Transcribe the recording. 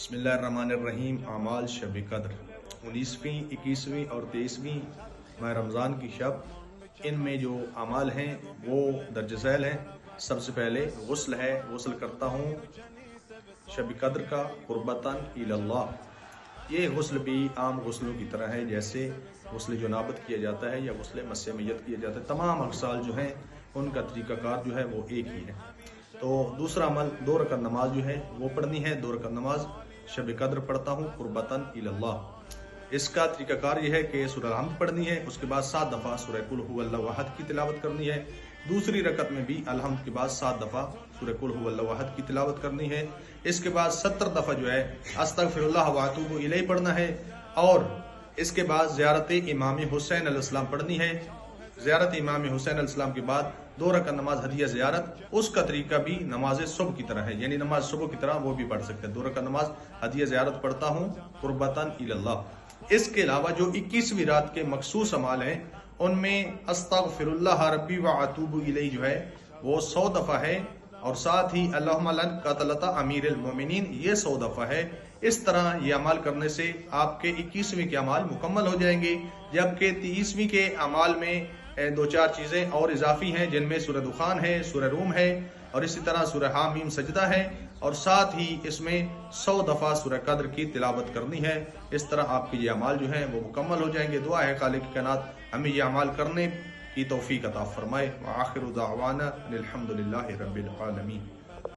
بسم اللہ الرحمن الرحیم۔ اعمال شب قدر 19ویں 21ویں اور 23ویں ماہ رمضان کی شب، ان میں جو اعمال ہیں وہ درج ذیل ہیں۔ سب سے پہلے غسل ہے، غسل کرتا ہوں شب قدر کا قربتاً الی اللہ۔ یہ غسل بھی عام غسلوں کی طرح ہے، جیسے غسل جنابت کیا جاتا ہے یا غسل مس میت کیا جاتا ہے۔ تمام اغسال جو ہیں ان کا طریقہ کار جو ہے وہ ایک ہی ہے۔ تو دوسرا عمل 2 رکعت نماز جو ہے وہ پڑھنی ہے۔ 2 رکعت نماز شب قدر پڑھتا ہوں قربتاً الی اللہ۔ اس کا طریقہ کار یہ ہے کہ سورہ الحمد پڑھنی ہے، اس کے بعد 7 دفعہ سورہ قل ھو اللہ احد کی تلاوت کرنی ہے۔ دوسری رکعت میں بھی الحمد کے بعد 7 دفعہ سورہ قل ھو اللہ احد کی تلاوت کرنی ہے۔ اس کے بعد 70 دفعہ جو ہے استغفر اللہ واتوب الیہ پڑھنا ہے، اور اس کے بعد زیارت امام حسین علیہ السلام پڑھنی ہے۔ زیارت امام حسین علیہ السلام کے بعد 2 رکعت نماز ہدیہ زیارت، اس کا طریقہ بھی نماز صبح کی طرح ہے، یعنی نماز صبح کی طرح وہ بھی پڑھ سکتے ہیں۔ 2 رکعت نماز ہدیہ زیارت پڑھتا ہوں قربتاً الی اللہ۔ اس کے علاوہ جو 21ویں رات کے مخصوص اعمال ہیں ان میں استغفر اللہ ربی واتوب الیہ جو ہے وہ 100 دفعہ ہے، اور ساتھ ہی اللہم لعن قتلۃ امیر المومنین یہ 100 دفعہ ہے۔ اس طرح یہ عمل کرنے سے آپ کے 21ویں کے اعمال مکمل ہو جائیں گے، جبکہ 23ویں کے اعمال میں 2-4 چیزیں اور اضافی ہیں، جن میں سورہ دخان ہے، سورہ روم ہے، اور اسی طرح سورہ حامیم سجدہ ہے، اور ساتھ ہی اس میں 100 دفعہ سورہ قدر کی تلاوت کرنی ہے۔ اس طرح آپ کے یہ اعمال جو ہیں وہ مکمل ہو جائیں گے۔ دعا ہے خالق کائنات ہمیں یہ اعمال کرنے کی توفیق عطا فرمائے۔ وآخر دعوانا الحمد للہ رب العالمین۔